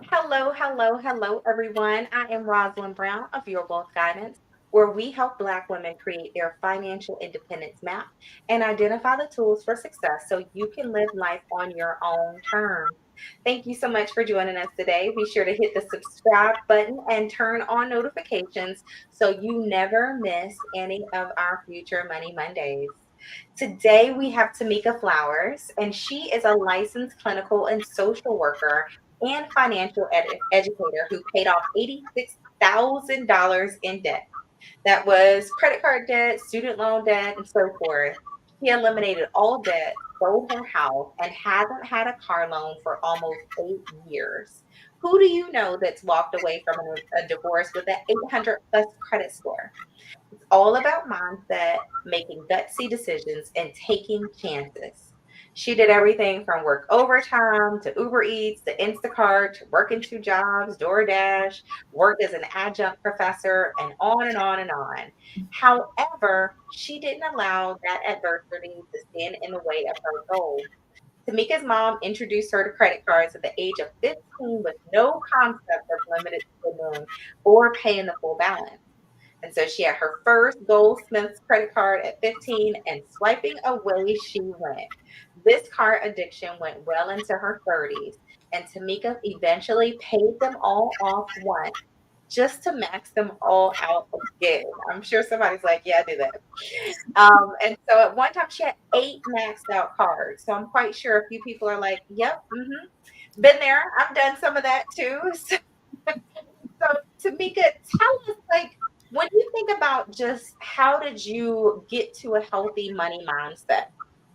Hello, hello, hello, everyone. I am Rosalind Brown of Your Wealth Guidance, where we help Black women create their financial independence map and identify the tools for success so you can live life on your own terms. Thank you so much for joining us today. Be sure to hit the subscribe button and turn on notifications so you never miss any of our future Money Mondays. Today we have Tamika Flowers, and she is a licensed clinical and social worker and financial educator who paid off $86,000 in debt. That was credit card debt, student loan debt, and so forth. She eliminated all debt, sold her house, and hasn't had a car loan for almost 8 years. Who do you know that's walked away from a divorce with an 800 plus credit score? It's all about mindset, making gutsy decisions, and taking chances. She did everything from work overtime to Uber Eats to Instacart to working two jobs, DoorDash, worked as an adjunct professor, and on and on and on. However, she didn't allow that adversity to stand in the way of her goal. Tamika's mom introduced her to credit cards at the age of 15 with no concept of limited spending or paying the full balance. And so she had her first Goldsmith's credit card at 15 and swiping away she went. This card addiction went well into her 30s, and Tamika eventually paid them all off once just to max them all out again. I'm sure somebody's like, yeah, I do that. And so at one time she had 8 maxed out cards. So I'm quite sure a few people are like, yep, been there. I've done some of that too. So, Tamika, tell us, like, when you think about just how did you get to a healthy money mindset?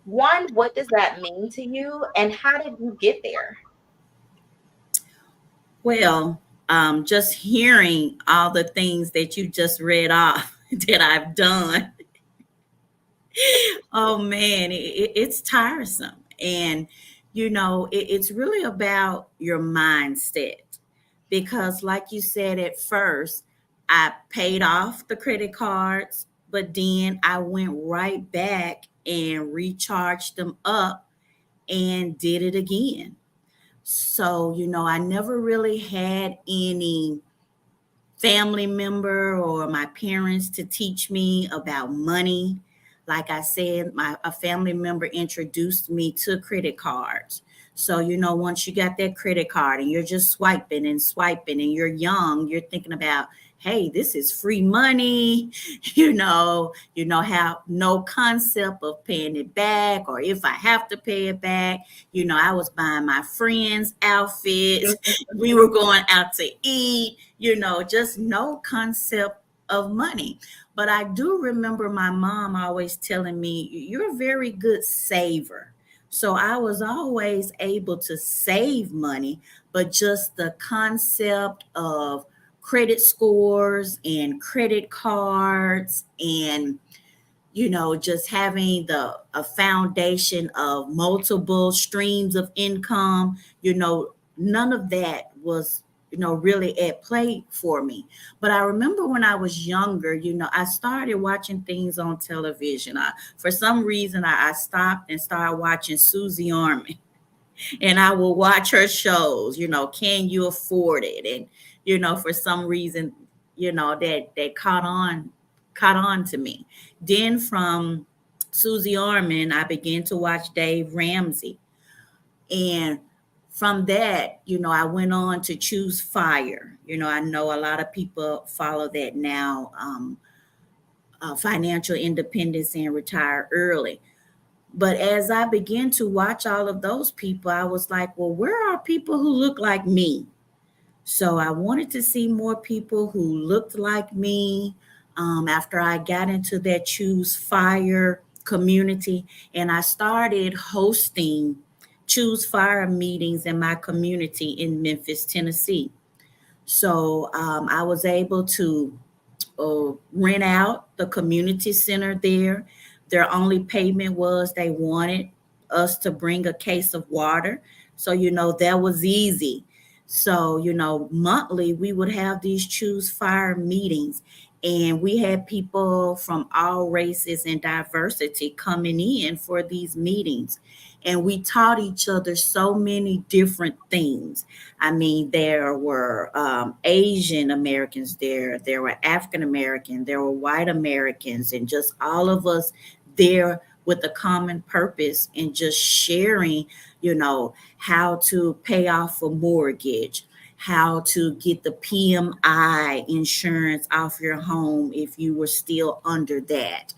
One, what does that mean to you, and how did you get there? Well, just hearing all the things that you just read off that I've done, oh man, it's tiresome. And, it's really about your mindset. Because, like you said at first, I paid off the credit cards, but then I went right back and recharged them up and did it again. So, I never really had any family member or my parents to teach me about money. Like I said, a family member introduced me to credit cards. So, once you got that credit card and you're just swiping and you're young, you're thinking about, hey, this is free money. How no concept of paying it back or if I have to pay it back. I was buying my friends' outfits. We were going out to eat, just no concept of money. But I do remember my mom always telling me, you're a very good saver. So I was always able to save money, but just the concept of credit scores and credit cards and just having the a foundation of multiple streams of income, none of that was really at play for me. But I remember when I was younger, I started watching things on television. For some reason, I stopped and started watching Susie Orman, and I will watch her shows. Can you afford it? And for some reason, that caught on to me. Then from Susie Orman, I began to watch Dave Ramsey. And from that, I went on to choose fire. I know a lot of people follow that now, financial independence and retire early. But as I began to watch all of those people, I was like, well, where are people who look like me? So I wanted to see more people who looked like me, after I got into that Choose Fire community. And I started hosting Choose Fire meetings in my community in Memphis, Tennessee. So I was able to rent out the community center there. Their only payment was they wanted us to bring a case of water. So, that was easy. So, monthly we would have these Choose Fire meetings, and we had people from all races and diversity coming in for these meetings. and we taught each other so many different things. I mean, there were Asian Americans there were African Americans, there were white Americans, and just all of us there with a common purpose and just sharing, how to pay off a mortgage, how to get the PMI insurance off your home if you were still under that,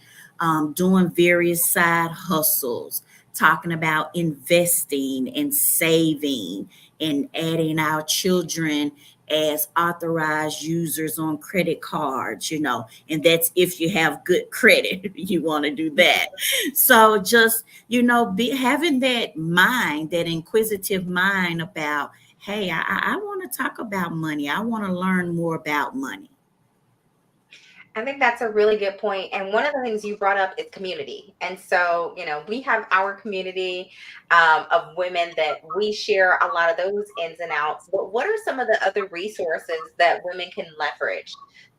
doing various side hustles, talking about investing and saving and adding our children as authorized users on credit cards, and that's if you have good credit, you want to do that. So just, be having that mind, that inquisitive mind about, hey, I want to talk about money. I want to learn more about money. I think that's a really good point. And one of the things you brought up is community. And so, we have our community of women that we share a lot of those ins and outs. But what are some of the other resources that women can leverage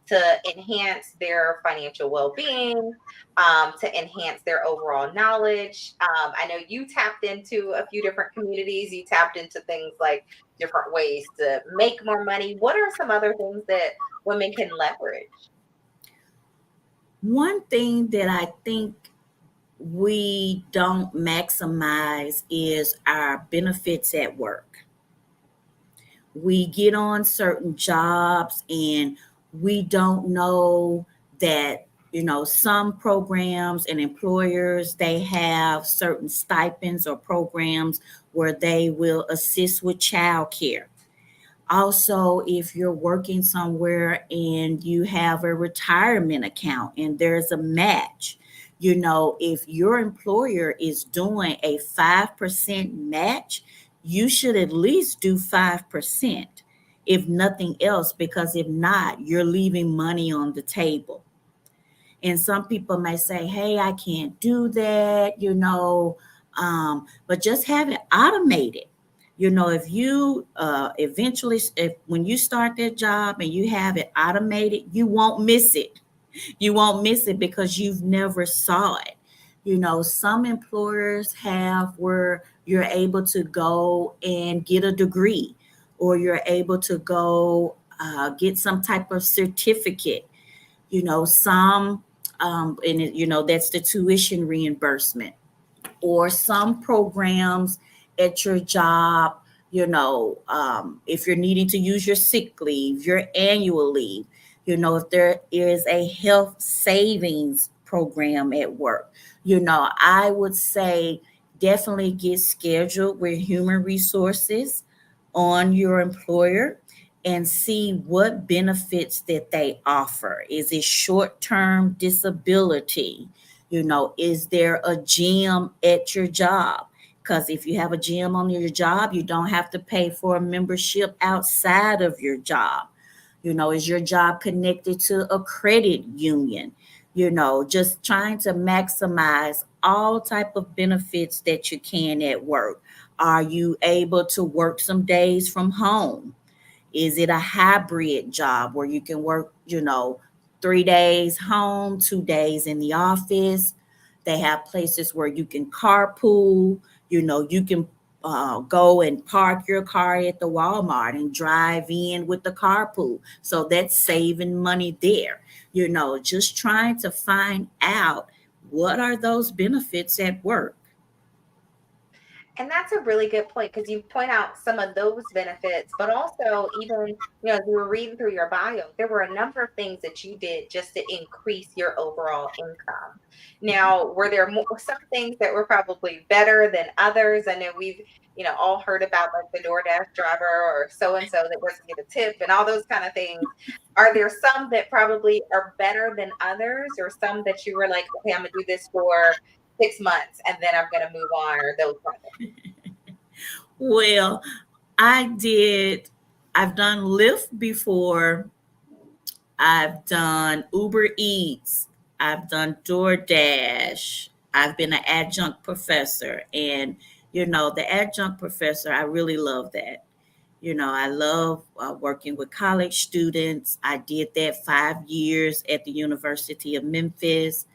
to enhance their financial well being, to enhance their overall knowledge? I know you tapped into a few different communities, you tapped into things like different ways to make more money. What are some other things that women can leverage? One thing that I think we don't maximize is our benefits at work. We get on certain jobs and we don't know that, some programs and employers, they have certain stipends or programs where they will assist with childcare. Also, if you're working somewhere and you have a retirement account and there's a match, if your employer is doing a 5% match, you should at least do 5%, if nothing else, because if not, you're leaving money on the table. And some people may say, hey, I can't do that, but just have it automated. If you eventually, if when you start that job and you have it automated, you won't miss it. You won't miss it because you've never saw it. Some employers have where you're able to go and get a degree, or you're able to go get some type of certificate. Some, and that's the tuition reimbursement, or some programs at your job, if you're needing to use your sick leave, your annual leave, if there is a health savings program at work, I would say definitely get scheduled with human resources on your employer and see what benefits that they offer. Is it short-term disability? Is there a gym at your job? Because if you have a gym on your job, you don't have to pay for a membership outside of your job. Is your job connected to a credit union? Just trying to maximize all type of benefits that you can at work. Are you able to work some days from home? Is it a hybrid job where you can work, 3 days home, 2 days in the office? They have places where you can carpool. You can go and park your car at the Walmart and drive in with the carpool. So that's saving money there. Just trying to find out what are those benefits at work. And that's a really good point because you point out some of those benefits, but also even, as you were reading through your bio, there were a number of things that you did just to increase your overall income. Now, were there some things that were probably better than others? I know we've, all heard about like the DoorDash driver or so and so that doesn't get a tip and all those kind of things. Are there some that probably are better than others, or some that you were like, okay, I'm gonna do this for 6 months and then I'm gonna move on, or those kind of things? Well, I did, I've done Lyft before. I've done Uber Eats. I've done DoorDash. I've been an adjunct professor. And, the adjunct professor, I really love that. I love working with college students. I did that 5 years at the University of Memphis.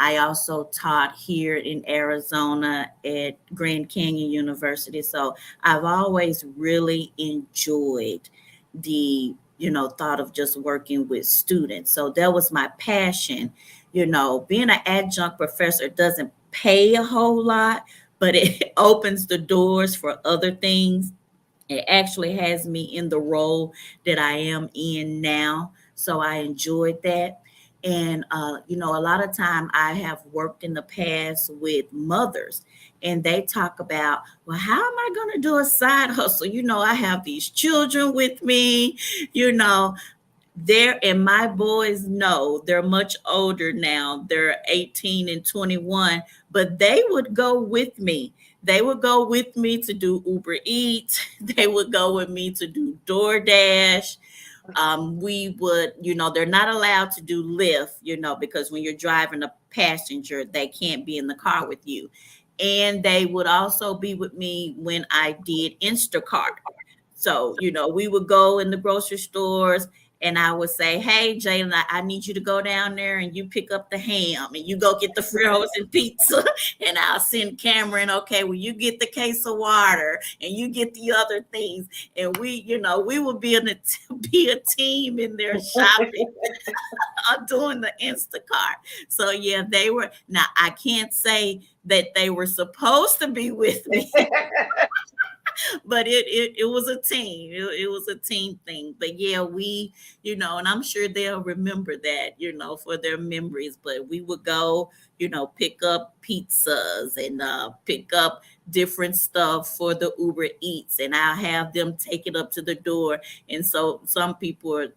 I also taught here in Arizona at Grand Canyon University. So I've always really enjoyed the, thought of just working with students. So that was my passion. Being an adjunct professor doesn't pay a whole lot, but it opens the doors for other things. It actually has me in the role that I am in now. So I enjoyed that. And, a lot of time I have worked in the past with mothers, and they talk about, well, how am I going to do a side hustle? I have these children with me, you know, and my boys know they're much older now. They're 18 and 21, but they would go with me. They would go with me to do Uber Eats. They would go with me to do DoorDash. We would, they're not allowed to do Lyft, because when you're driving a passenger, they can't be in the car with you. And they would also be with me when I did Instacart. So, we would go in the grocery stores, and I would say, hey, Jalen, I need you to go down there and you pick up the ham and you go get the frozen pizza. And I'll send Cameron, okay, well, you get the case of water and you get the other things. And we would be a team in there shopping or doing the Instacart. So, yeah, they were. Now, I can't say that they were supposed to be with me, but it was a team. It was a team thing. But yeah, and I'm sure they'll remember that, for their memories. But we would go, pick up pizzas and pick up different stuff for the Uber Eats, and I'll have them take it up to the door. And so some people are,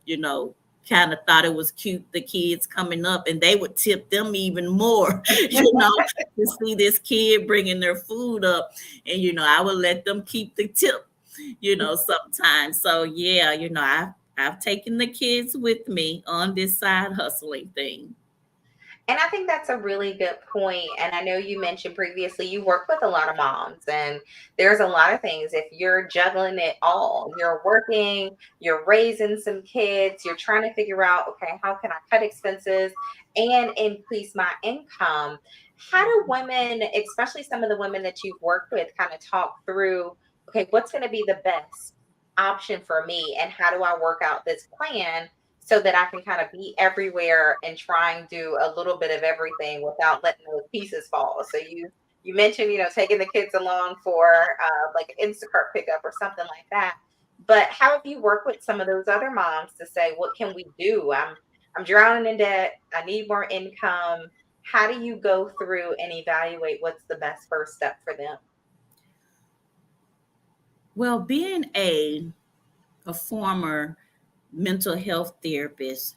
kind of thought it was cute, the kids coming up, and they would tip them even more, to see this kid bringing their food up. And I would let them keep the tip, sometimes. So yeah, I've taken the kids with me on this side hustling thing. And I think that's a really good point. And I know you mentioned previously you work with a lot of moms, and there's a lot of things. If you're juggling it all, you're working, you're raising some kids, you're trying to figure out, okay, how can I cut expenses and increase my income? How do women, especially some of the women that you've worked with, kind of talk through, okay, what's going to be the best option for me? And how do I work out this plan so that I can kind of be everywhere and try and do a little bit of everything without letting those pieces fall. So you mentioned, taking the kids along for like an Instacart pickup or something like that. But how have you worked with some of those other moms to say, what can we do? I'm drowning in debt. I need more income. How do you go through and evaluate what's the best first step for them? Well, being a former mental health therapist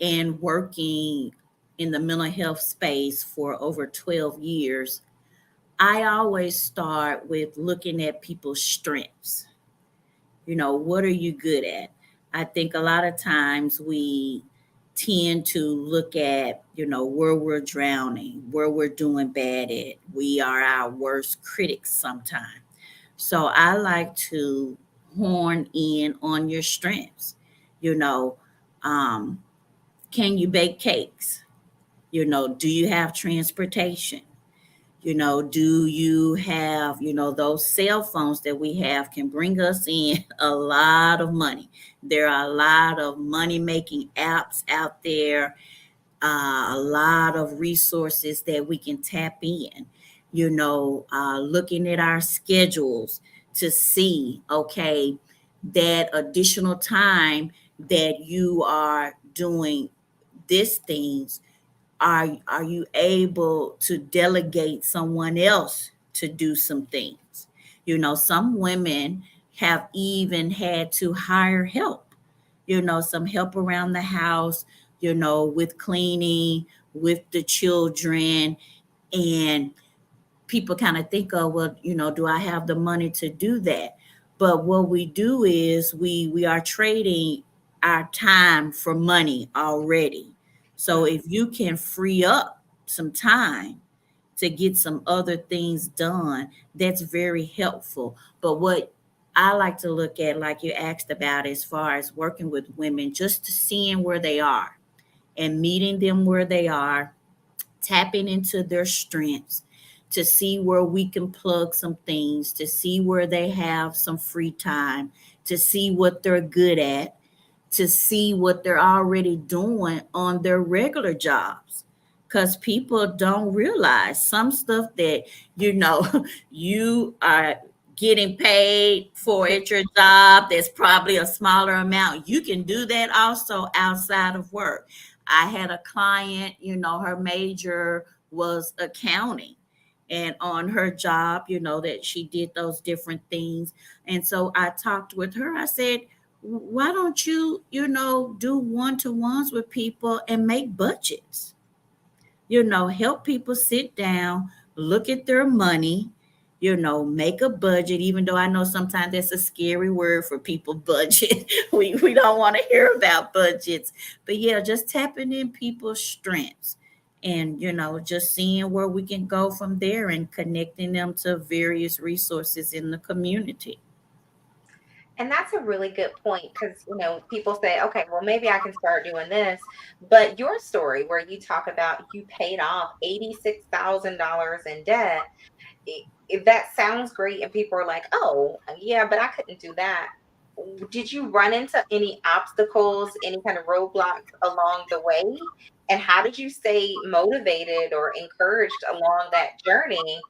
and working in the mental health space for over 12 years, I always start with looking at people's strengths. What are you good at? I think a lot of times we tend to look at, where we're drowning, where we're doing bad at. We are our worst critics sometimes. So I like to horn in on your strengths. You know, um, can you bake cakes? Do you have transportation? Do you have, those cell phones that we have can bring us in a lot of money. There are a lot of money making apps out there, a lot of resources that we can tap in, looking at our schedules to see, okay, that additional time that you are doing these things, are you able to delegate someone else to do some things? Some women have even had to hire help, some help around the house, with cleaning, with the children. And people kind of think, oh, well, do I have the money to do that? But what we do is we are trading our time for money already. So if you can free up some time to get some other things done, that's very helpful. But what I like to look at, like you asked about, as far as working with women, just to seeing where they are and meeting them where they are, tapping into their strengths to see where we can plug some things, to see where they have some free time, to see what they're good at, to see what they're already doing on their regular jobs. Because people don't realize some stuff that, you know, you are getting paid for at your job, that's probably a smaller amount. You can do that also outside of work. I had a client, you know, her major was accounting. And on her job, you know, that she did those different things. And so I talked with her. I said, why don't you, you know, do one-to-ones with people and make budgets? You know, help people sit down, look at their money, you know, make a budget, even though I know sometimes that's a scary word for people, budget. We don't want to hear about budgets. But yeah, just tapping in people's strengths and, you know, just seeing where we can go from there and connecting them to various resources in the community. And that's a really good point because, people say, okay, well, maybe I can start doing this. But your story, where you talk about you paid off $86,000 in debt, if that sounds great and people are like, oh, yeah, but I couldn't do that. Did you run into any obstacles, any kind of roadblocks along the way? And how did you stay motivated or encouraged along that journey?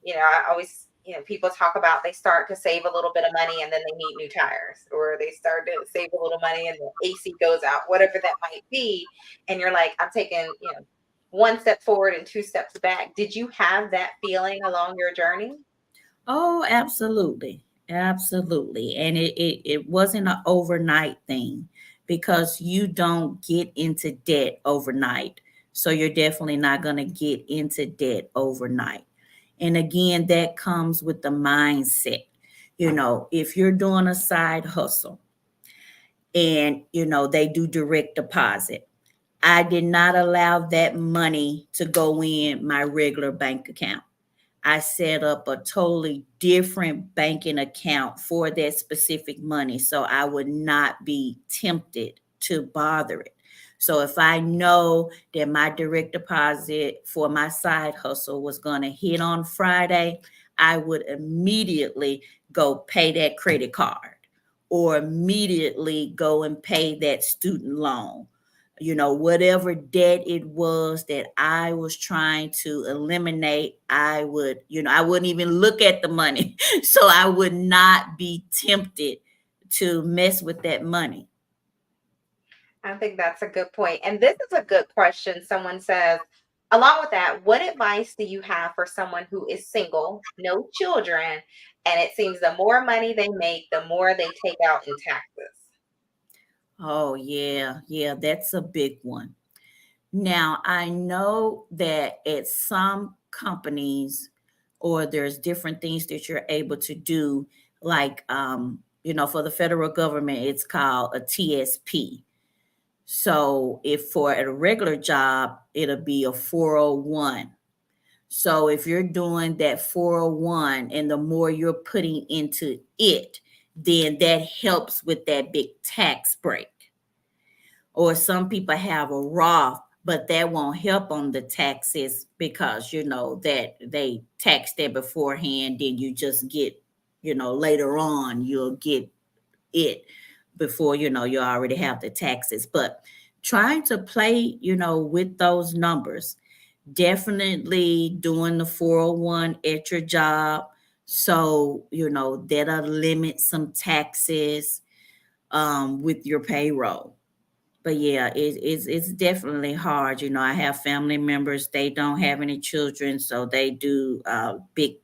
I always, people talk about they start to save a little bit of money and then they need new tires, or they start to save a little money and the AC goes out, whatever that might be. And you're like, I'm taking, one step forward and two steps back. Did you have that feeling along your journey? Oh, absolutely. Absolutely. And it wasn't an overnight thing because you don't get into debt overnight. So you're definitely not going to get into debt overnight. And again, that comes with the mindset. You know, if you're doing a side hustle and, you know, they do direct deposit, I did not allow that money to go in my regular bank account. I set up a totally different banking account for that specific money so I would not be tempted to bother it. So if I know that my direct deposit for my side hustle was going to hit on Friday, I would immediately go pay that credit card or immediately go and pay that student loan, you know, whatever debt it was that I was trying to eliminate, I would, you know, I wouldn't even look at the money. So I would not be tempted to mess with that money. I think that's a good point. And this is a good question. Someone says, along with that, what advice do you have for someone who is single, no children, and it seems the more money they make, the more they take out in taxes? Oh, yeah. Yeah, that's a big one. Now, I know that at some companies, or there's different things that you're able to do, like, you know, for the federal government, it's called a TSP. So if for a regular job, it'll be a 401. So if you're doing that 401 and the more you're putting into it, then that helps with that big tax break. Or some people have a Roth, but that won't help on the taxes because you know that they tax that beforehand, then you just get, you know, later on you'll get it before you know you already have the taxes. But trying to play, you know, with those numbers, definitely doing the 401 at your job. So, you know, that'll limit some taxes with your payroll. But yeah, it's definitely hard. You know, I have family members, they don't have any children, so they do big,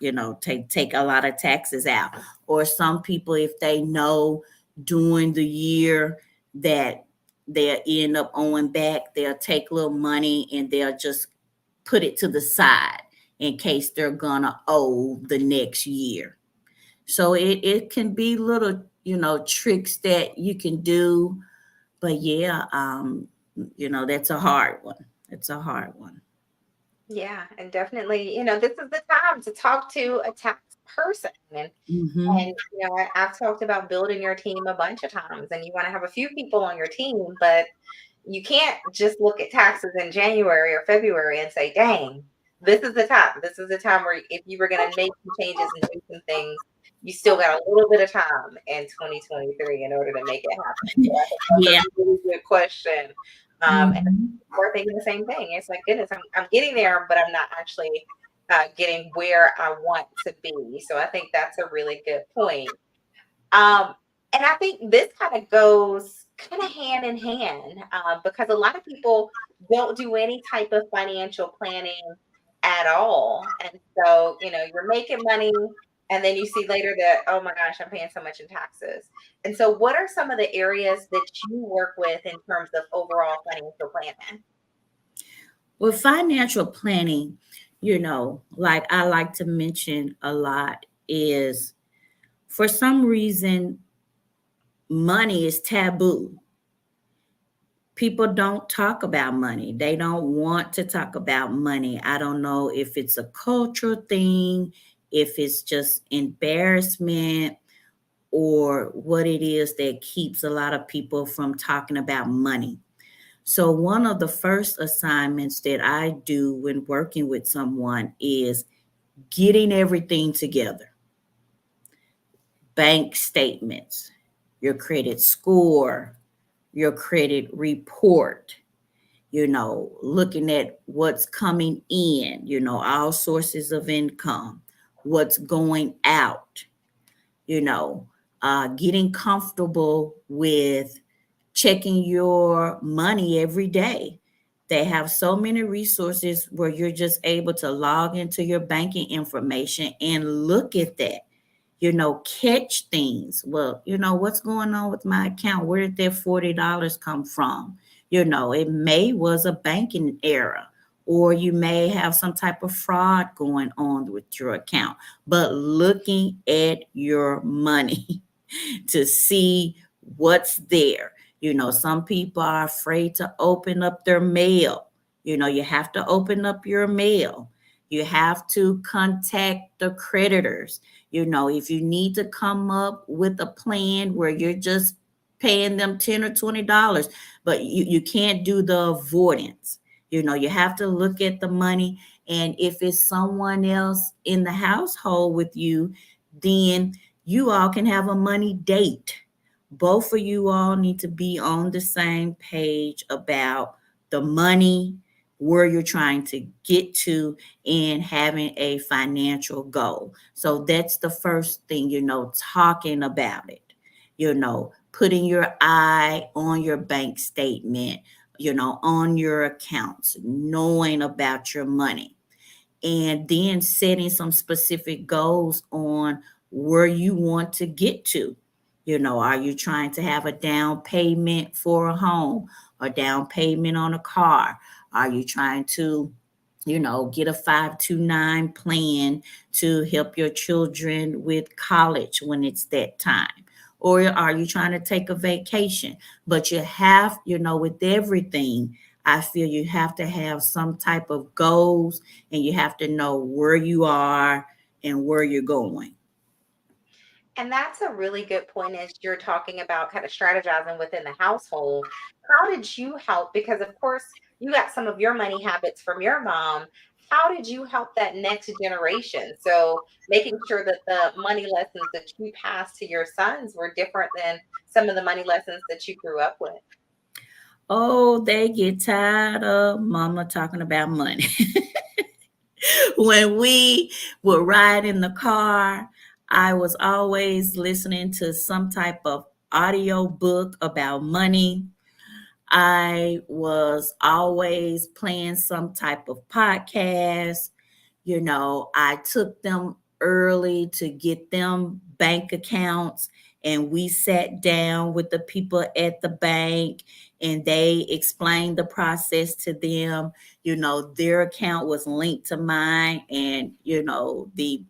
you know, take a lot of taxes out. Or some people, if they know during the year that they'll end up owing back, they'll take a little money and they'll just put it to the side in case they're gonna owe the next year. So it can be little, you know, tricks that you can do. But yeah, you know, that's a hard one. It's a hard one. Yeah, and definitely, this is the time to talk to a tax person. And Hmm. I've talked about building your team a bunch of times, and you want to have a few people on your team, but you can't just look at taxes in January or February and say, dang, this is the time. This is the time where if you were going to make some changes and do some things, you still got a little bit of time in 2023 in order to make it happen. So I think that's Yeah. a really good question. And Mhm. we're thinking the same thing. It's like, goodness, I'm getting there, but I'm not actually getting where I want to be. So I think that's a really good point. Um, and I think this kind of goes kind of hand in hand because a lot of people don't do any type of financial planning at all. And so, you're making money and then you see later that, oh my gosh, I'm paying so much in taxes. And so, what are some of the areas that you work with in terms of overall financial planning? With financial planning, like I like to mention a lot, is for some reason money is taboo. People don't talk about money. They don't want to talk about money. I don't know if it's a cultural thing, if it's just embarrassment, or what it is that keeps a lot of people from talking about money. So, one of the first assignments that I do when working with someone is getting everything together: bank statements, your credit score, your credit report, looking at what's coming in, all sources of income, what's going out, you know, getting comfortable with checking your money every day. They have so many resources where you're just able to log into your banking information and look at that, catch things. Well, what's going on with my account? Where did that $40 come from? It may was a banking error, or you may have some type of fraud going on with your account. But looking at your money to see what's there. Some people are afraid to open up their mail. You have to open up your mail. You have to contact the creditors. If you need to come up with a plan where you're just paying them 10 or $20, but you can't do the avoidance. You have to look at the money. And if it's someone else in the household with you, then you all can have a money date. Both of you all need to be on the same page about the money, where you're trying to get to, and having a financial goal. So that's the first thing, talking about it, putting your eye on your bank statement, on your accounts, knowing about your money, and then setting some specific goals on where you want to get to. Are you trying to have a down payment for a home, or down payment on a car? Are you trying to, get a 529 plan to help your children with college when it's that time? Or are you trying to take a vacation? But you have, with everything, I feel you have to have some type of goals, and you have to know where you are and where you're going. And that's a really good point as you're talking about kind of strategizing within the household. How did you help? Because, of course, you got some of your money habits from your mom. How did you help that next generation? So, making sure that the money lessons that you passed to your sons were different than some of the money lessons that you grew up with. Oh, they get tired of mama talking about money. When we would ride in the car, I was always listening to some type of audio book about money. I was always playing some type of podcast. I took them early to get them bank accounts, and we sat down with the people at the bank, and they explained the process to them. Their account was linked to mine, and the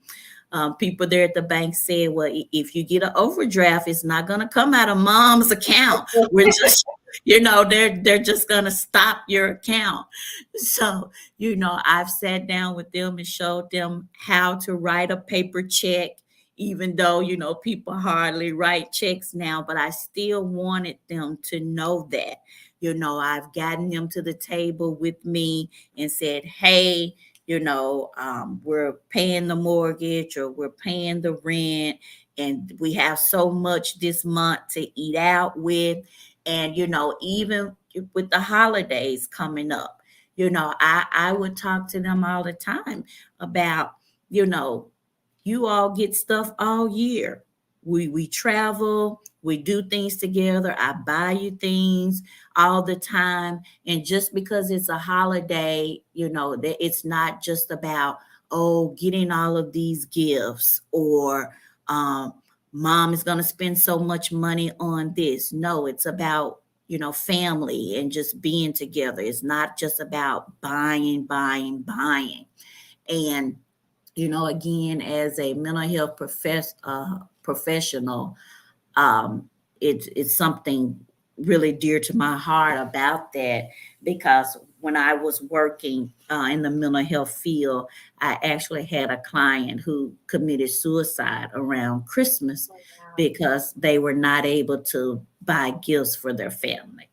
people there at the bank said, well, if you get an overdraft, it's not going to come out of mom's account. We're just, they're just going to stop your account. So, I've sat down with them and showed them how to write a paper check, even though, people hardly write checks now, but I still wanted them to know that. I've gotten them to the table with me and said, hey, we're paying the mortgage or we're paying the rent, and we have so much this month to eat out with. And, even with the holidays coming up, I would talk to them all the time about, you know, you all get stuff all year. We travel, we do things together. I buy you things all the time. And just because it's a holiday, that it's not just about, oh, getting all of these gifts, or um, mom is going to spend so much money on this. No, it's about, family and just being together. It's not just about buying, buying, buying. And again, as a mental health professional, it's something really dear to my heart about that, because when I was working in the mental health field, I actually had a client who committed suicide around Christmas Oh, wow. because they were not able to buy gifts for their family.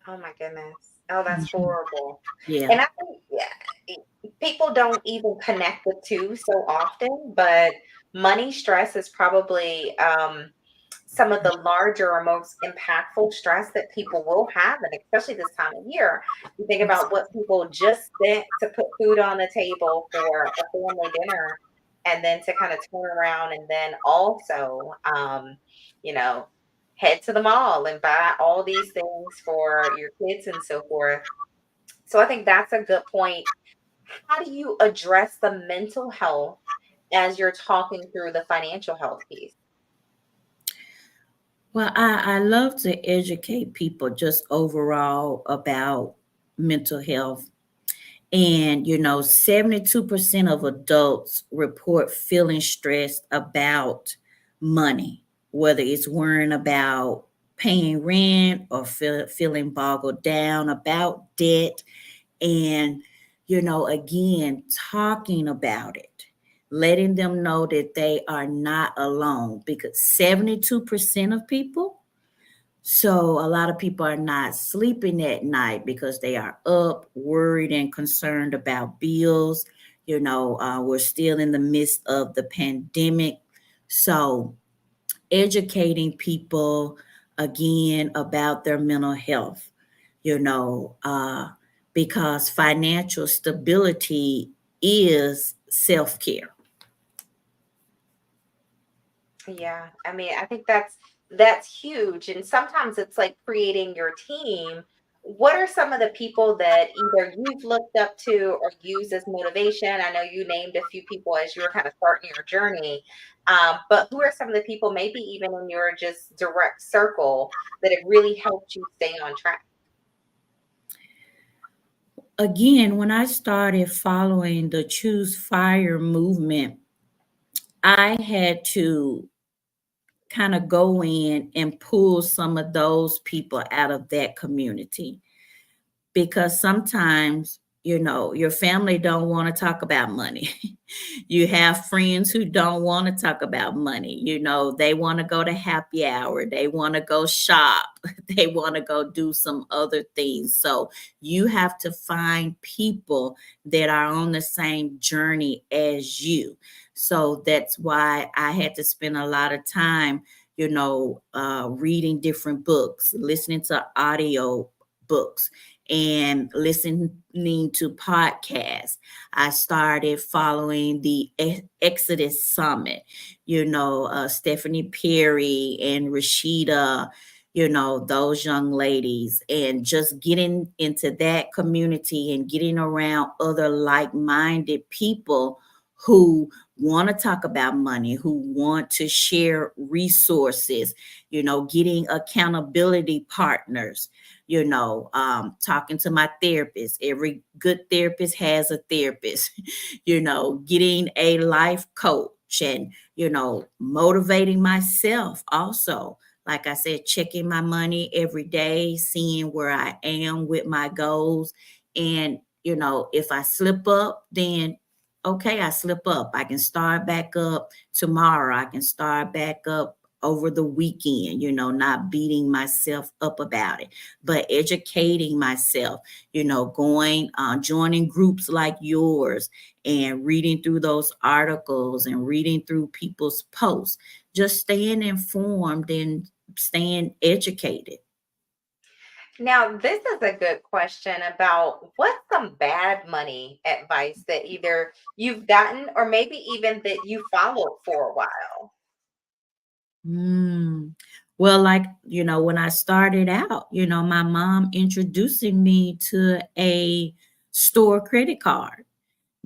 Oh my goodness. Oh, that's horrible. Yeah. And I think, yeah, people don't even connect the two so often, but money stress is probably some of the larger or most impactful stress that people will have, and especially this time of year. You think about what people just spent to put food on the table for a family dinner, and then to kind of turn around and then also, you know, head to the mall and buy all these things for your kids and so forth. So I think that's a good point. How do you address the mental health as you're talking through the financial health piece? Well, I love to educate people just overall about mental health. And, 72% of adults report feeling stressed about money, whether it's worrying about paying rent or feeling boggled down about debt. And, again, talking about it, letting them know that they are not alone, because 72% of people, so a lot of people are not sleeping at night because they are up, worried, and concerned about bills. We're still in the midst of the pandemic. So educating people again about their mental health, you know, uh, because financial stability is self care. Yeah, I mean, I think that's huge. And sometimes it's like creating your team. What are some of the people that either you've looked up to or use as motivation? I know you named a few people as you were kind of starting your journey. But who are some of the people, maybe even in your just direct circle, that have really helped you stay on track? Again, when I started following the Choose Fire movement, I had to kind of go in and pull some of those people out of that community, because sometimes, your family don't want to talk about money. You have friends who don't want to talk about money. They want to go to happy hour, they want to go shop, they want to go do some other things. So you have to find people that are on the same journey as you. So that's why I had to spend a lot of time, reading different books, listening to audio books, and listening to podcasts. I started following the Exodus Summit, Stephanie Perry and Rashida, those young ladies, and just getting into that community and getting around other like minded people who want to talk about money, who want to share resources, getting accountability partners, talking to my therapist. Every good therapist has a therapist, getting a life coach, and, motivating myself also. Like I said, checking my money every day, seeing where I am with my goals. And, if I slip up, then okay, I slip up. I can start back up tomorrow. I can start back up over the weekend, not beating myself up about it, but educating myself, going, joining groups like yours and reading through those articles and reading through people's posts, just staying informed and staying educated. Now, this is a good question about what's some bad money advice that either you've gotten or maybe even that you followed for a while? Mm. Well, like, when I started out, my mom introducing me to a store credit card.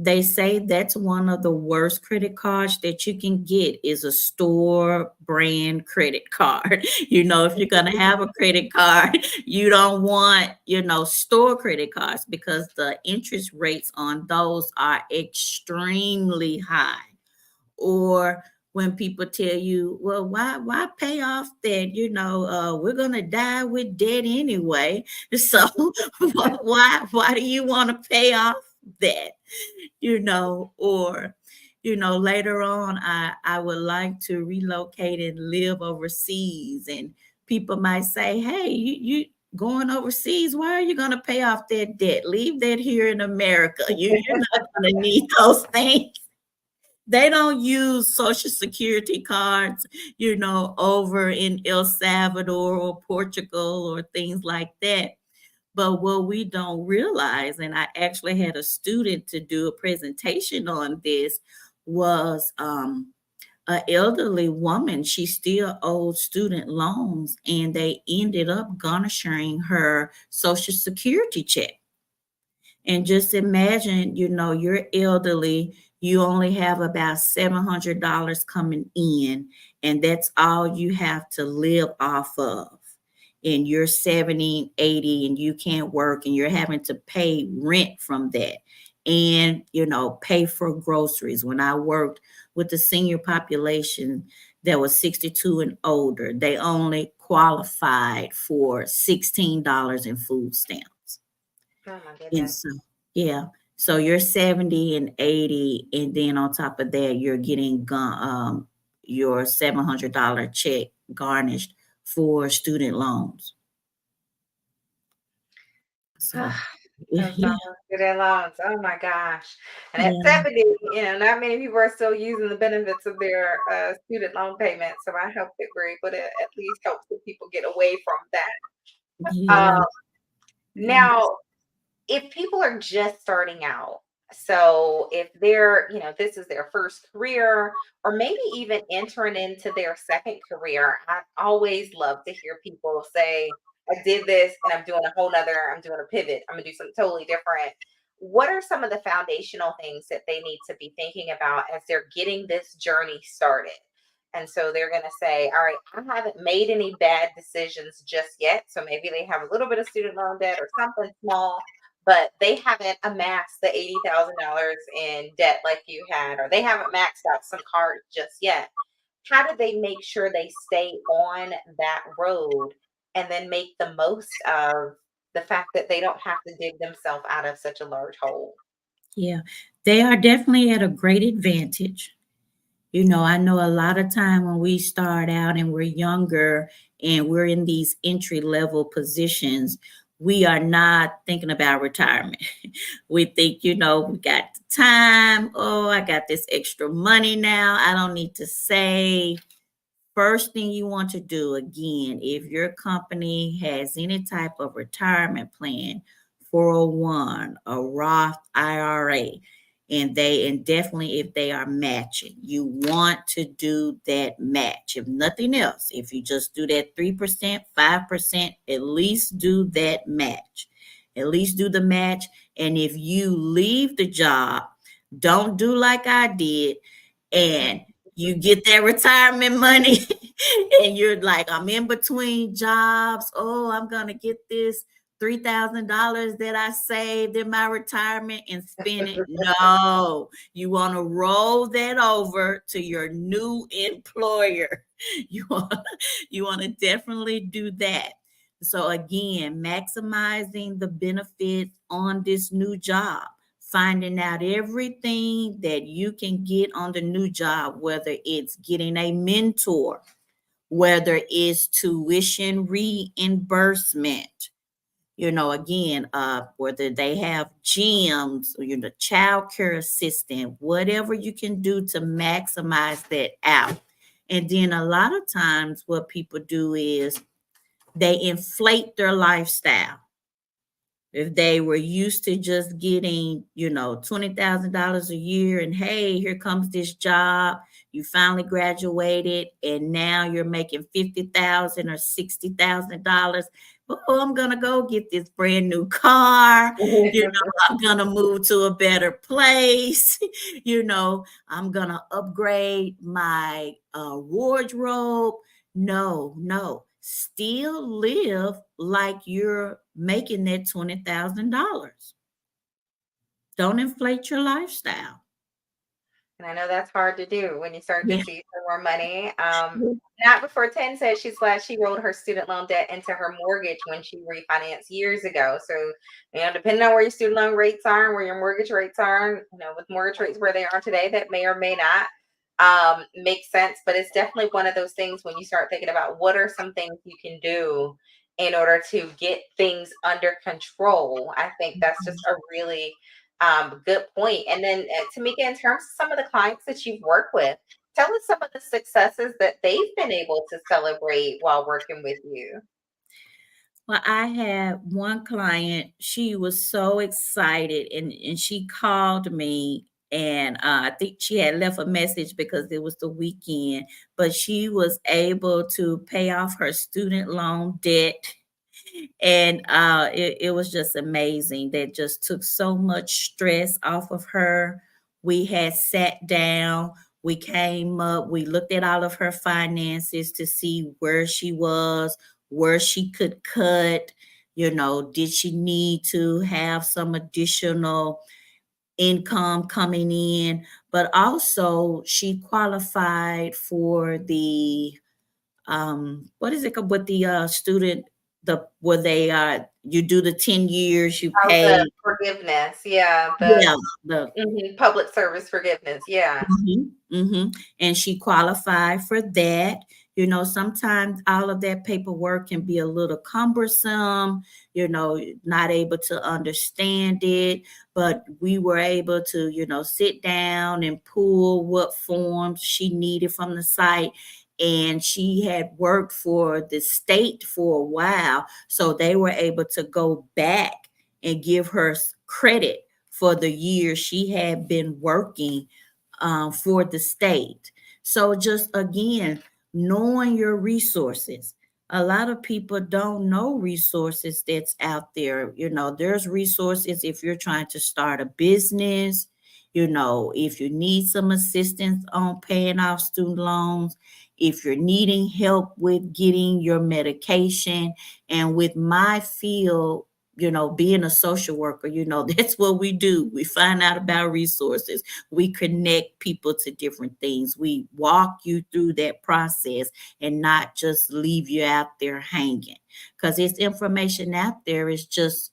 They say that's one of the worst credit cards that you can get is a store brand credit card. If you're going to have a credit card, you don't want, store credit cards because the interest rates on those are extremely high. Or when people tell you, well, why pay off that? We're gonna die with debt anyway. So why do you want to pay off that? Or later on, I would like to relocate and live overseas. And people might say, hey, you going overseas, why are you going to pay off that debt? Leave that here in America. You're not going to need those things. They don't use social security cards, over in El Salvador or Portugal or things like that. But what we don't realize, and I actually had a student to do a presentation on this, was an elderly woman. She still owed student loans, and they ended up garnishing her social security check. And just imagine, you're elderly, you only have about $700 coming in, and that's all you have to live off of. And you're 70, 80, and you can't work, and you're having to pay rent from that and, pay for groceries. When I worked with the senior population that was 62 and older, they only qualified for $16 in food stamps. Oh my And goodness. so, yeah. So you're 70 and 80, and then on top of that, you're getting your $700 check garnished for student loans. So, Those yeah, dollars student loans. Oh my gosh. And at yeah, 70, not many people are still using the benefits of their student loan payments. So I hope that we're able to at least help some people get away from that. yeah, Now, if people are just starting out, so if they're, this is their first career or maybe even entering into their second career, I always love to hear people say, I did this and I'm doing a pivot. I'm gonna do something totally different. What are some of the foundational things that they need to be thinking about as they're getting this journey started? And so they're going to say, all right, I haven't made any bad decisions just yet. So maybe they have a little bit of student loan debt or something small, but they haven't amassed the $80,000 in debt like you had, or they haven't maxed out some cards just yet. How do they make sure they stay on that road and then make the most of the fact that they don't have to dig themselves out of such a large hole? yeah. They are definitely at a great advantage. I know a lot of time when we start out and we're younger and we're in these entry level positions, we are not thinking about retirement. We think, we got the time. Oh, I got this extra money now. I don't need to save. First thing you want to do, again, if your company has any type of retirement plan, 401, a Roth IRA, and definitely if they are matching, you want to do that match. If nothing else, if you just do that 3%, 5%, at least do that match. At least do the match. And if you leave the job, don't do like I did and you get that retirement money and you're like, I'm in between jobs. Oh, I'm going to get this $3,000 that I saved in my retirement and spend it. No, you want to roll that over to your new employer. You want, you want to definitely do that. So again, maximizing the benefits on this new job, finding out everything that you can get on the new job, whether it's getting a mentor, whether it's tuition reimbursement, again, whether they have gyms or child care assistant, whatever you can do to maximize that out. And then a lot of times what people do is they inflate their lifestyle. If they were used to just getting, $20,000 a year, and hey, here comes this job, you finally graduated, and now you're making 50,000 or $60,000. Oh, I'm gonna go get this brand new car. I'm gonna move to a better place. I'm gonna upgrade my wardrobe. No, no. Still live like you're making that $20,000. Don't inflate your lifestyle. And I know that's hard to do when you start to Yeah. see some more money. Not before 10 says she's glad she rolled her student loan debt into her mortgage when she refinanced years ago. So, depending on where your student loan rates are and where your mortgage rates are, with mortgage rates where they are today, that may or may not make sense. But it's definitely one of those things when you start thinking about what are some things you can do in order to get things under control. I think that's just a really good point. And then, Tamika, in terms of some of the clients that you've worked with, tell us some of the successes that they've been able to celebrate while working with you. Well, I had one client, she was so excited, and she called me, and I think she had left a message because it was the weekend, but she was able to pay off her student loan debt. And it was just amazing. That just took so much stress off of her. We had sat down, we came up, we looked at all of her finances to see where she was, where she could cut. Did she need to have some additional income coming in? But also, she qualified for the what is it called with the student, the where they you do the 10 years, you Oh, pay. the forgiveness. Yeah. The Yeah, the public service forgiveness. Yeah. And she qualified for that. Sometimes all of that paperwork can be a little cumbersome, not able to understand it. But we were able to, sit down and pull what forms she needed from the site. And she had worked for the state for a while. So they were able to go back and give her credit for the year she had been working for the state. So just again, knowing your resources. A lot of people don't know resources that's out there. There's resources if you're trying to start a business, if you need some assistance on paying off student loans, if you're needing help with getting your medication. And with my field, being a social worker, that's what we do. We find out about resources. We connect people to different things. We walk you through that process and not just leave you out there hanging. Because it's information out there. It's just,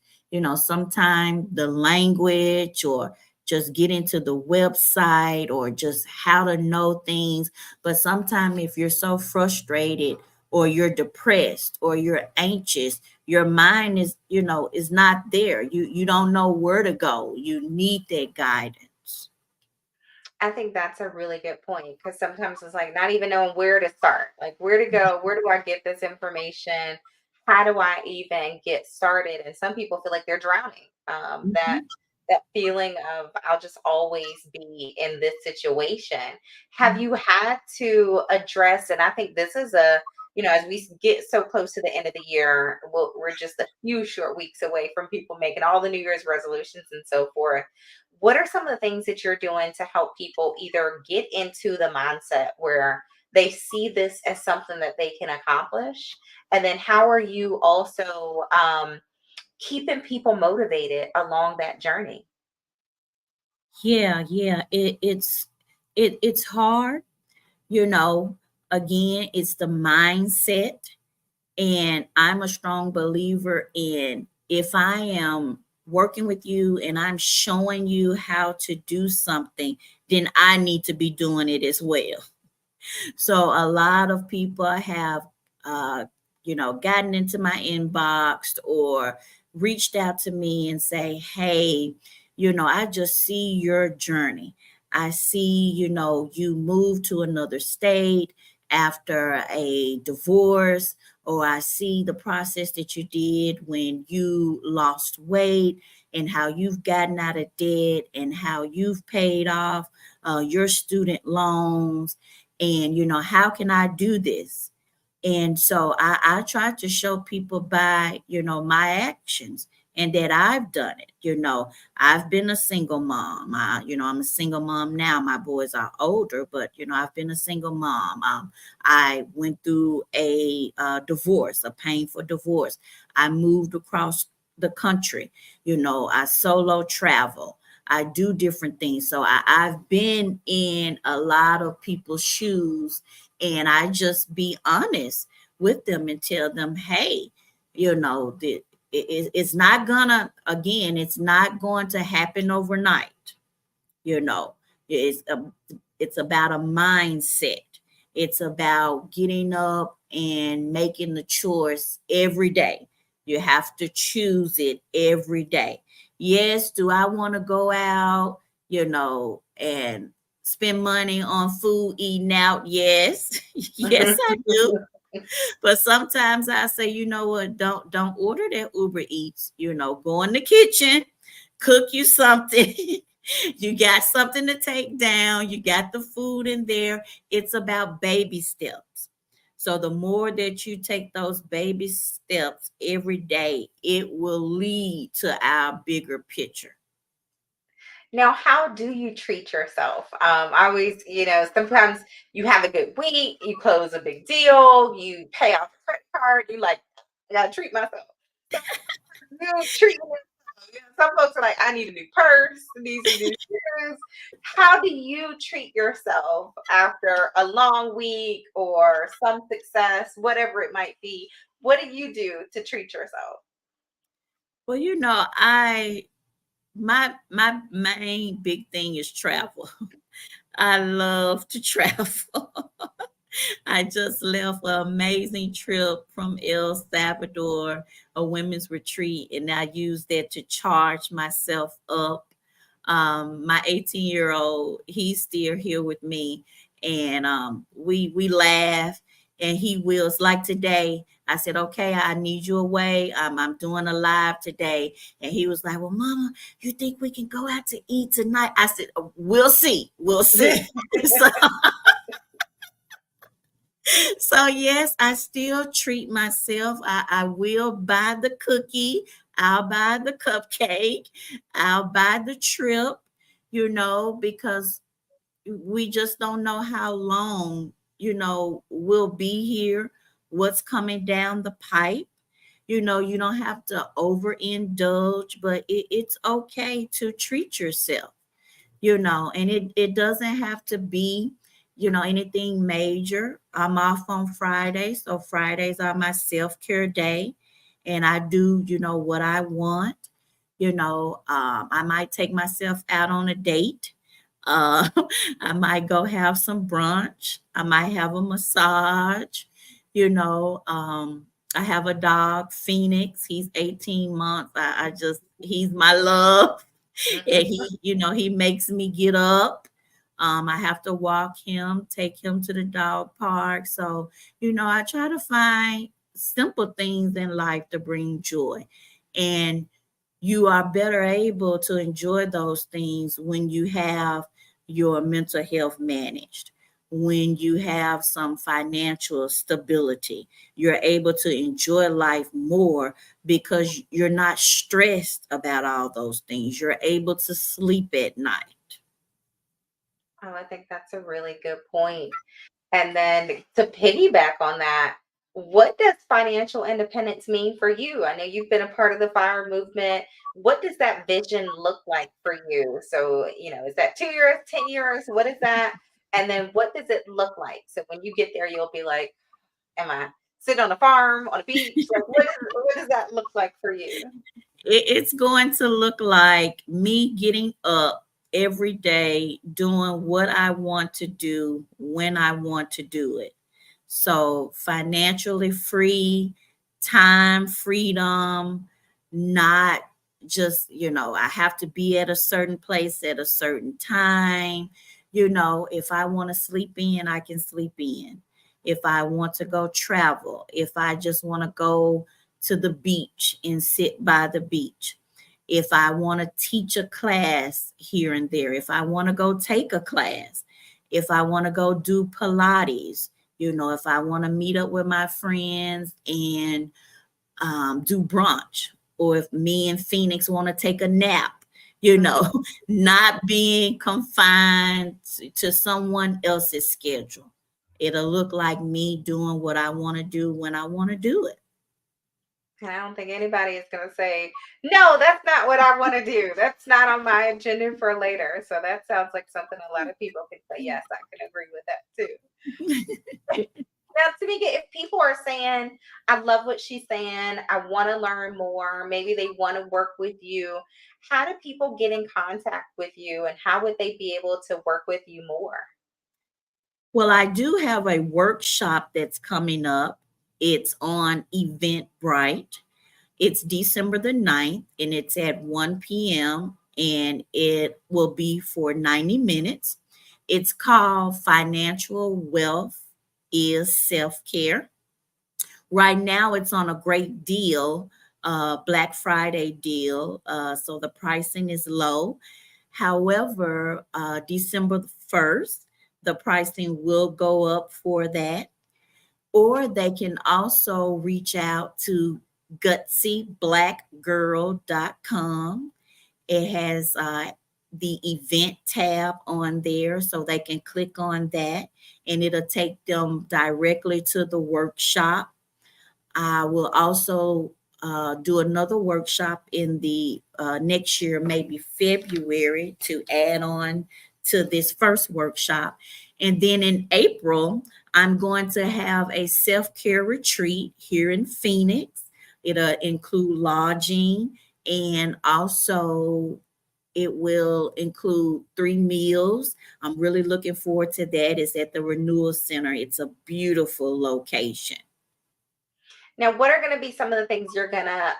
sometimes the language, or just get into the website, or just how to know things. But sometimes if you're so frustrated, or you're depressed, or you're anxious, your mind is not there. You don't know where to go. You need that guidance. I think that's a really good point because sometimes it's like not even knowing where to start, like where to go, where do I get this information? How do I even get started? And some people feel like they're drowning. Mhm. That feeling of I'll just always be in this situation. Have you had to address? And I think this is as we get so close to the end of the year, we're just a few short weeks away from people making all the New Year's resolutions and so forth. What are some of the things that you're doing to help people either get into the mindset where they see this as something that they can accomplish? And then how are you also keeping people motivated along that journey? Yeah, yeah. It's hard, you know. Again, it's the mindset. And I'm a strong believer in, if I am working with you and I'm showing you how to do something, then I need to be doing it as well. So a lot of people have, uh, gotten into my inbox or reached out to me and say, hey, I just see your journey. I see, you moved to another state after a divorce, or I see the process that you did when you lost weight and how you've gotten out of debt and how you've paid off your student loans, and how can I do this? And so I try to show people by my actions, and that I've done it. I've been a single mom. I'm a single mom now. My boys are older, but I've been a single mom. I went through a divorce, a painful divorce. I moved across the country. I solo travel. I do different things. So I've been in a lot of people's shoes, and I just be honest with them and tell them, hey, it's not gonna, again, it's not going to happen overnight. you know it's a, it's about a mindset. It's about getting up and making the choice every day. You have to choose it every day. Yes, do I want to go out, and spend money on food, eating out? Yes. Yes, I do. But sometimes I say, you know what, don't order that Uber Eats. Go in the kitchen, cook you something. You got something to take down. You got the food in there. It's about baby steps. So the more that you take those baby steps every day, it will lead to our bigger picture. Now, how do you treat yourself? I always, sometimes you have a good week, you close a big deal, you pay off a credit card, you like, I gotta treat myself. So you treat yourself. Some folks are like, I need a new purse, need some new shoes. How do you treat yourself after a long week or some success, whatever it might be? What do you do to treat yourself? Well, my main big thing is travel. I love to travel. I just left an amazing trip from El Salvador, a women's retreat, and I used that to charge myself up. My 18-year-old, he's still here with me, and we laugh, and he wills like today. I said, okay, I need you away. I'm doing a live today. And he was like, well, Mama, you think we can go out to eat tonight? I said, we'll see. We'll see. So so yes, I still treat myself. I will buy the cookie, I'll buy the cupcake, I'll buy the trip, because we just don't know how long, we'll be here, what's coming down the pipe. You don't have to overindulge, but it's okay to treat yourself, and it doesn't have to be, anything major. I'm off on Fridays, so Fridays are my self-care day, and I do, what I want. I might take myself out on a date. uh I might go have some brunch. I might have a massage. I have a dog, Phoenix. He's 18 months. I just, he's my love. And he makes me get up. I have to walk him, take him to the dog park. So, I try to find simple things in life to bring joy. And you are better able to enjoy those things when you have your mental health managed, when you have some financial stability. You're able to enjoy life more because you're not stressed about all those things. You're able to sleep at night. Oh, I think that's a really good point. And then to piggyback on that, what does financial independence mean for you? I know you've been a part of the fire movement. What does that vision look like for you? So, is that 2 years, 10 years? What is that? And then what does it look like? So when you get there, you'll be like, am I sitting on a farm, on a beach? Like, what does that look like for you? It's going to look like me getting up every day doing what I want to do when I want to do it. So financially free, time freedom, not just, I have to be at a certain place at a certain time. If I want to sleep in, I can sleep in. If I want to go travel, if I just want to go to the beach and sit by the beach, if I want to teach a class here and there, if I want to go take a class, if I want to go do Pilates, if I want to meet up with my friends and do brunch, or if me and Phoenix want to take a nap, Mhm. not being confined to someone else's schedule. It'll look like me doing what I want to do when I want to do it. And I don't think anybody is going to say, no, that's not what I want to do. That's not on my agenda for later. So that sounds like something a lot of people can say, yes, I can agree with that too. Now, Tamika, if people are saying, I love what she's saying, I want to learn more, maybe they want to work with you, how do people get in contact with you and how would they be able to work with you more? Well, I do have a workshop that's coming up. It's on Eventbrite. It's December the 9th, and it's at 1 p.m. and it will be for 90 minutes. It's called Financial Wealth is Self-Care. Right now, it's on a great deal, Black Friday deal. So the pricing is low. However, December 1st, the pricing will go up for that. Or they can also reach out to gutsyblackgirl.com. It has the event tab on there, so they can click on that and it'll take them directly to the workshop. I will also do another workshop in the next year, maybe February, to add on to this first workshop. And then in April, I'm going to have a self care retreat here in Phoenix. It'll include lodging, and also it will include 3 meals. I'm really looking forward to that. It's at the Renewal Center. It's a beautiful location. Now, what are going to be some of the things you're going to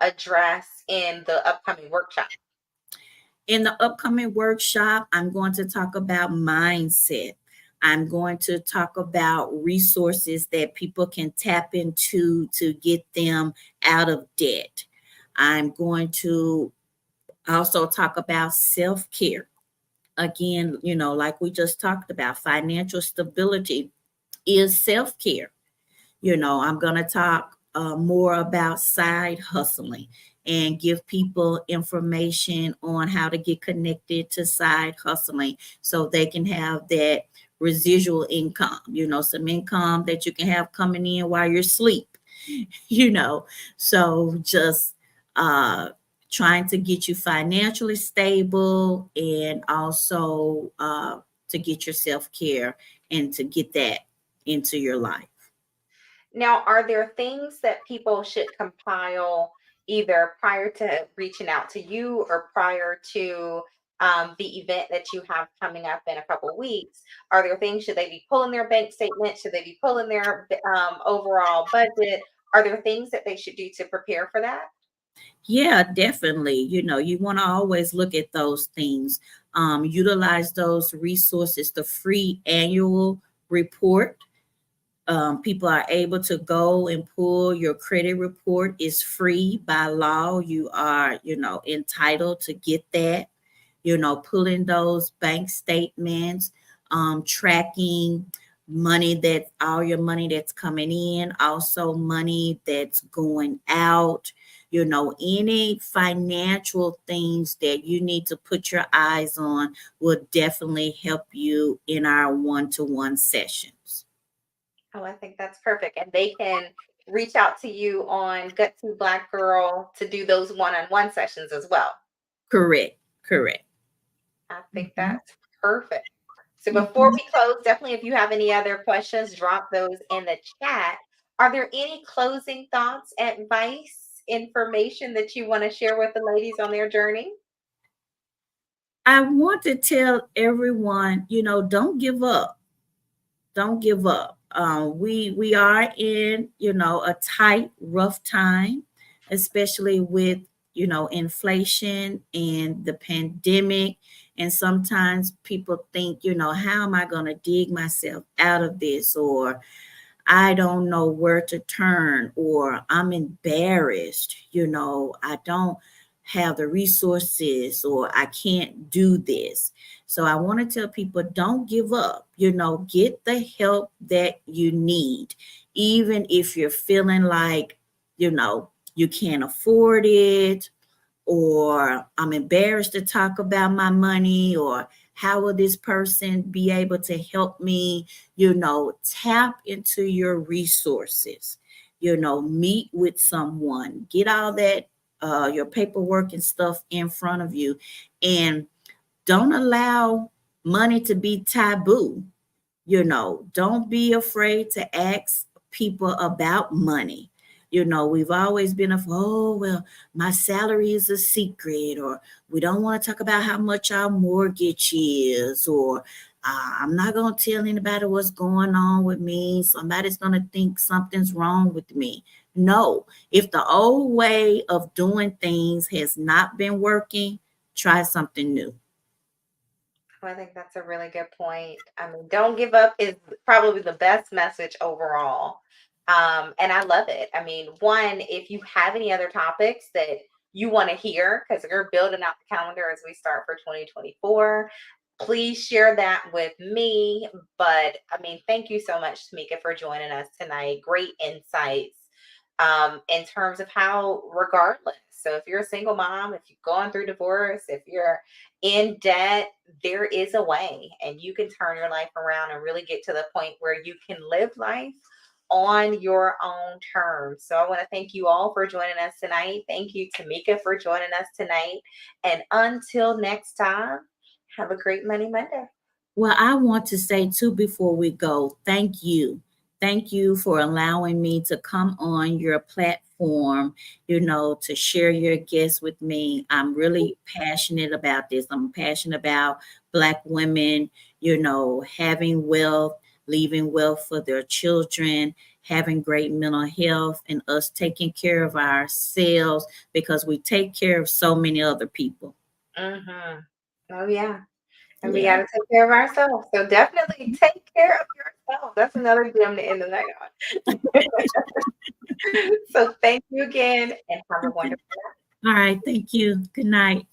address in the upcoming workshop? In the upcoming workshop, I'm going to talk about mindset. I'm going to talk about resources that people can tap into to get them out of debt. I'm going to also talk about self care. Again, like we just talked about, financial stability is self care. I'm going to talk more about side hustling and give people information on how to get connected to side hustling so they can have that residual income, some income that you can have coming in while you're asleep, you know. So just uh, trying to get you financially stable and also to get your self care and to get that into your life. Now, are there things that people should compile either prior to reaching out to you or prior to the event that you have coming up in a couple weeks? Are there things, should they be pulling their bank statement? Should they be pulling their overall budget? Are there things that they should do to prepare for that? Yeah, definitely. You want to always look at those things, utilize those resources, the free annual report. People are able to go and pull your credit report. Is free by law. You are, entitled to get that. Pulling those bank statements, tracking money, that all your money that's coming in, also money that's going out, any financial things that you need to put your eyes on will definitely help you in our one-to-one sessions. Oh, I think that's perfect. And they can reach out to you on Gutsy Black Girl to do those one-on-one sessions as well. Correct, correct. I think Mhm, that's perfect. So before mhm. we close, definitely if you have any other questions, drop those in the chat. Are there any closing thoughts, advice, information that you want to share with the ladies on their journey? I want to tell everyone, don't give up. Don't give up. We are in, a tight, rough time, especially with, inflation and the pandemic. And sometimes people think, how am I going to dig myself out of this? Or I don't know where to turn, or I'm embarrassed, I don't have the resources, or I can't do this. So I want to tell people, don't give up, get the help that you need. Even if you're feeling like, you can't afford it, or I'm embarrassed to talk about my money, or how will this person be able to help me? Tap into your resources, meet with someone, get all that, your paperwork and stuff in front of you, and don't allow money to be taboo. Don't be afraid to ask people about money. We've always been oh, well, my salary is a secret, or we don't want to talk about how much our mortgage is, or I'm not going to tell anybody what's going on with me. Somebody's going to think something's wrong with me. No, if the old way of doing things has not been working, try something new. Well, I think that's a really good point. I mean, don't give up is probably the best message overall. And I love it. I mean, one, if you have any other topics that you want to hear, because we're building out the calendar as we start for 2024, please share that with me. But I mean, thank you so much, Tamika, for joining us tonight. Great insights in terms of how, regardless. So if you're a single mom, if you're going through divorce, if you're in debt, there is a way, and you can turn your life around and really get to the point where you can live life on your own terms. So I want to thank you all for joining us tonight. Thank you, Tamika, for joining us tonight. And until next time, have a great Monday. Well, I want to say too before we go, thank you. Thank you for allowing me to come on your platform, to share your guests with me. I'm really passionate about this. I'm passionate about Black women, having wealth, leaving wealth for their children, having great mental health, and us taking care of ourselves because we take care of so many other people. Mm-hmm. Oh, yeah. And we got Yeah. to take care of ourselves. So definitely take care of yourself. That's another gem to end the night on. So thank you again and have a wonderful All right. Thank you. Good night.